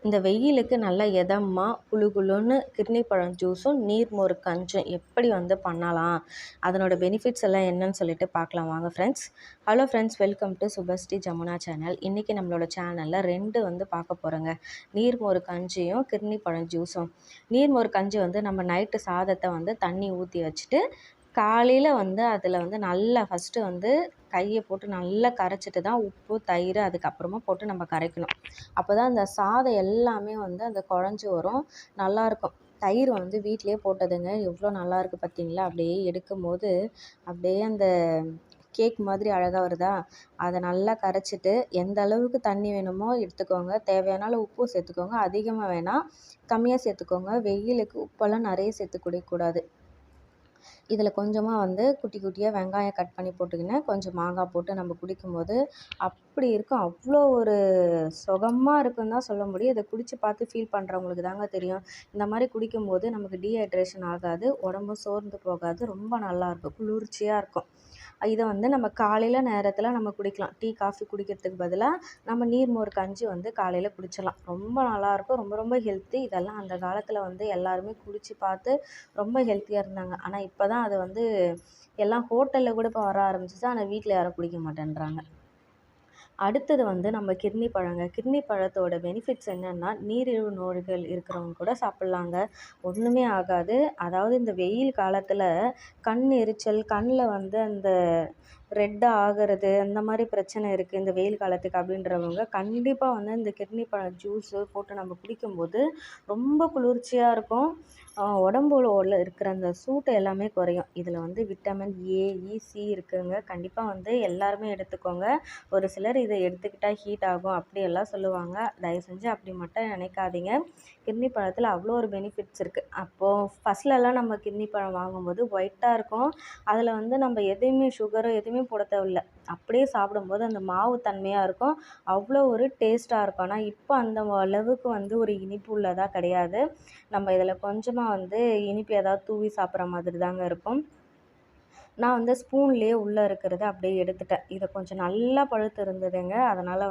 இந்த வெயிலுக்கு நல்லா எதமா குளு குளுன்னு கிர்னி பழம் ஜூஸும் நீர்மோர் கஞ்சும் எப்படி பண்ணலாம், அதனோட பெனிஃபிட்ஸ் எல்லாம் என்னன்னு சொல்லிட்டு பார்க்கலாம் வாங்க friends. Hello friends, welcome to Subhashree Jamuna channel. இன்றைக்கி நம்மளோட சேனலில் ரெண்டு பார்க்க போகிறோங்க. நீர்மோர் கஞ்சியும் கிர்னி பழம் ஜூஸும். நீர்மோர் கஞ்சி நம்ம நைட்டு சாதத்தை தண்ணி ஊற்றி வச்சுட்டு காலையில் அதில் நல்லா ஃபஸ்ட்டு கையை போட்டு நல்லா கரைச்சிட்டு தான் உப்பு தயிர் அதுக்கப்புறமா போட்டு நம்ம கரைக்கணும். அப்போ தான் அந்த சாதம் எல்லாமே அந்த குழஞ்சி வரும், நல்லாயிருக்கும். தயிர் வீட்டிலே போட்டதுங்க, எவ்வளோ நல்லாயிருக்கு பார்த்தீங்களா? அப்படியே எடுக்கும் போது அப்படியே அந்த கேக் மாதிரி அழகாக வருதா? அதை நல்லா கரைச்சிட்டு எந்த அளவுக்கு தண்ணி வேணுமோ எடுத்துக்கோங்க. தேவையான உப்பு சேர்த்துக்கோங்க, அதிகமாக வேணாம், கம்மியாக சேர்த்துக்கோங்க. வெயிலுக்கு உப்பெல்லாம் நிறைய சேர்த்து குடிக்கக்கூடாது. இதில் கொஞ்சமாக குட்டி குட்டியாக வெங்காயம் கட் பண்ணி போட்டுக்கினேன், கொஞ்சம் மாங்காய் போட்டு நம்ம குடிக்கும்போது அப்படி இருக்கும். அவ்வளோ ஒரு சுகமாக இருக்குன்னு தான் சொல்ல முடியும். இதை குடித்து பார்த்து ஃபீல் பண்ணுறவங்களுக்கு தாங்க தெரியும். இந்த மாதிரி குடிக்கும்போது நமக்கு டீஹைட்ரேஷன் ஆகாது, உடம்பும் சோர்ந்து போகாது, ரொம்ப நல்லாயிருக்கும், குளிர்ச்சியாக இருக்கும். இதை நம்ம காலையில் நேரத்தில் நம்ம குடிக்கலாம். டீ காஃபி குடிக்கிறதுக்கு பதிலாக நம்ம நீர்மோர் கஞ்சி காலையில் குடிச்சிடலாம். ரொம்ப நல்லாயிருக்கும், ரொம்ப ரொம்ப ஹெல்த்தி. இதெல்லாம் அந்த காலத்தில் எல்லாருமே குடித்து பார்த்து ரொம்ப ஹெல்த்தியாக இருந்தாங்க. ஆனால் இப்போ தான் அது எல்லாம் ஹோட்டலில் கூட இப்போ வர ஆரம்பிச்சிச்சு. ஆனால் வீட்டில் யாரும் குடிக்க மாட்டேன்றாங்க. அடுத்தது நம்ம கிர்னி பழங்க. கிர்னி பழத்தோட பெனிஃபிட்ஸ் என்னென்னா, நீரிழிவு நோய்கள் இருக்கிறவங்க கூட சாப்பிட்லாங்க, ஒன்றுமே ஆகாது. அதாவது இந்த வெயில் காலத்தில் கண் எரிச்சல், கண்ணில் அந்த ரெட்டாக ஆகிறது, அந்த மாதிரி பிரச்சனை இருக்குது இந்த வெயில் காலத்துக்கு அப்படின்றவங்க கண்டிப்பாக இந்த கிர்னி பழம் ஜூஸு போட்டு நம்ம குடிக்கும்போது ரொம்ப குளிர்ச்சியாக இருக்கும். உடம்புல இருக்கிற அந்த சூட்டை எல்லாமே குறையும். இதில் விட்டமின் ஏ, இ, சி இருக்குங்க. கண்டிப்பாக எல்லாருமே எடுத்துக்கோங்க. ஒரு சிலர் இதை எடுத்துக்கிட்டால் ஹீட் ஆகும் அப்படியெல்லாம் சொல்லுவாங்க. தயவு செஞ்சு அப்படி மட்டும் நினைக்காதீங்க. கிர்னி பழத்தில் அவ்வளோ ஒரு பெனிஃபிட்ஸ் இருக்குது. அப்போது ஃபஸ்ட்லலாம் நம்ம கிர்னி பழம் வாங்கும்போது ஒயிட்டாக இருக்கும். அதில் நம்ம எதுவுமே சுகரோ எதுவுமே போட தேவையில்ல, அப்படியே சாப்பிடும்போது அந்த மாவு தன்மையாக இருக்கும், அவ்வளோ ஒரு டேஸ்ட்டாக இருக்கும். ஆனால் இப்போ அந்த அளவுக்கு ஒரு இனிப்பு உள்ளதாக கிடையாது. நம்ம இதில் கொஞ்சமாக இனிப்பு ஏதாவது தூவி சாப்பிட்ற மாதிரி தாங்க இருக்கும். நான் ஸ்பூன்லேயே உள்ளே இருக்கிறத அப்படியே எடுத்துட்டேன். இதை கொஞ்சம் நல்லா பழுத்து இருந்ததுங்க, அதனால்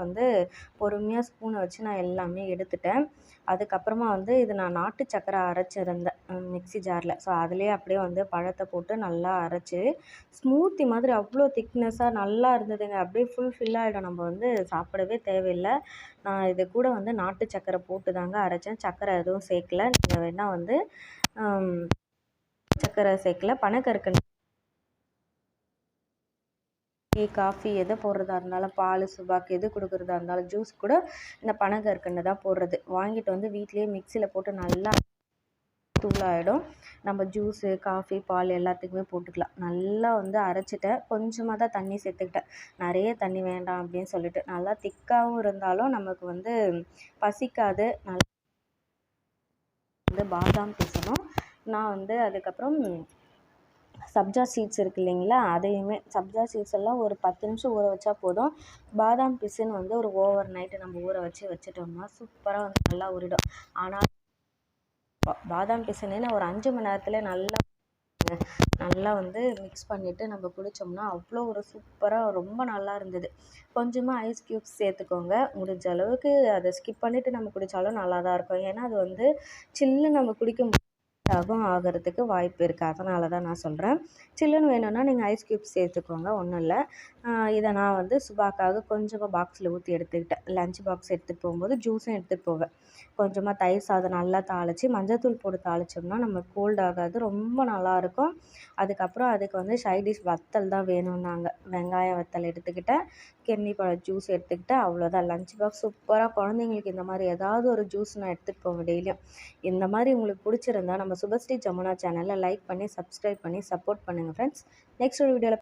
பொறுமையாக ஸ்பூனை வச்சு நான் எல்லாமே எடுத்துட்டேன். அதுக்கப்புறமா இது நான் நாட்டு சக்கரை அரைச்சிருந்தேன் மிக்ஸி ஜாரில். ஸோ அதுலேயே அப்படியே பழத்தை போட்டு நல்லா அரைச்சி ஸ்மூத்தி மாதிரி அவ்வளோ திக்னஸாக நல்லா இருந்ததுங்க. அப்படியே ஃபில் ஆகிடும், நம்ம சாப்பிடவே தேவையில்லை. நான் இது கூட நாட்டு சக்கரை போட்டு தாங்க அரைச்சேன், சக்கரை எதுவும் சேர்க்கல. நீங்கள் வேணால் சக்கரை சேர்க்கல, பனக்கற்கண்டு, டீ காஃபி எதை போடுறதா இருந்தாலும், பால் சுபாக்கு எது கொடுக்குறதா இருந்தாலும், ஜூஸ் கூட இந்த பனங்கற்கண்டு தான் போடுறது. வாங்கிட்டு வீட்டிலேயே மிக்சியில் போட்டு நல்லா தூளாகிடும். நம்ம ஜூஸு, காஃபி, பால் எல்லாத்துக்குமே போட்டுக்கலாம். நல்லா அரைச்சிட்டேன். கொஞ்சமாக தான் தண்ணி சேர்த்துக்கிட்டேன், நிறைய தண்ணி வேண்டாம் அப்படின்னு சொல்லிட்டு. நல்லா திக்காகவும் இருந்தாலும் நமக்கு பசிக்காது. நல்லா பாதாம் பிசணும். நான் அதுக்கப்புறம் சப்ஜா சீட்ஸ் இருக்குது இல்லைங்களா, அதையுமே சப்ஜா சீட்ஸ் எல்லாம் ஒரு 10 நிமிஷம் ஊற வச்சா போதும். பாதாம் பிசின்னு ஒரு ஓவர் நைட்டு நம்ம ஊற வச்சுட்டோம்னா சூப்பராக நல்லா ஊறிடும். ஆனால் பாதாம் பிசின்னு ஒரு 5 மணி நேரத்தில் நல்லா மிக்ஸ் பண்ணிவிட்டு நம்ம குடித்தோம்னா அவ்வளோ ஒரு சூப்பராக ரொம்ப நல்லா இருந்தது. கொஞ்சமாக ஐஸ் க்யூப்ஸ் சேர்த்துக்கோங்க. முடிஞ்ச அளவுக்கு அதை ஸ்கிப் பண்ணிவிட்டு நம்ம குடித்தாலும் நல்லா தான் இருக்கும். ஏன்னா அது சில்லுன்னு நம்ம குடிக்கும் ஆகிறதுக்கு வாய்ப்பு இருக்குது. அதனால தான் நான் சொல்கிறேன். சில்லுன்னு வேணும்னா நீங்கள் ஐஸ் க்யூப்ஸ் சேர்த்துக்கோங்க, ஒன்றும் இல்லை. இதை நான் சுபாக்காக கொஞ்சமாக பாக்ஸில் ஊற்றி எடுத்துக்கிட்டேன். லஞ்ச் பாக்ஸ் எடுத்துகிட்டு போகும்போது ஜூஸும் எடுத்துகிட்டு போவேன். கொஞ்சமாக தயிர் சாதம் நல்லா தாளித்து மஞ்சத்தூள் போட்டு தாளித்தோம்னா நம்ம கோல்ட் ஆகாது, ரொம்ப நல்லாயிருக்கும். அதுக்கப்புறம் அதுக்கு சைடிஷ் வத்தல் தான் வேணும்னாங்க. வெங்காய வத்தல் எடுத்துக்கிட்டேன், கிர்னி பழம் ஜூஸ் எடுத்துக்கிட்டேன், அவ்வளோதான். லஞ்ச் பாக்ஸ் சூப்பராக. குழந்தைங்களுக்கு இந்த மாதிரி ஏதாவது ஒரு ஜூஸ் நான் எடுத்துகிட்டு போவேன் டெய்லியும். இந்த மாதிரி உங்களுக்கு பிடிச்சிருந்தா நம்ம சுபஸ்ரீ ஜமுனா சேனலில் லைக் பண்ணி சப்ஸ்கிரைப் பண்ணி சப்போர்ட் பண்ணுங்கள் ஃப்ரெண்ட்ஸ். நெக்ஸ்ட் ஒரு வீடியோவில்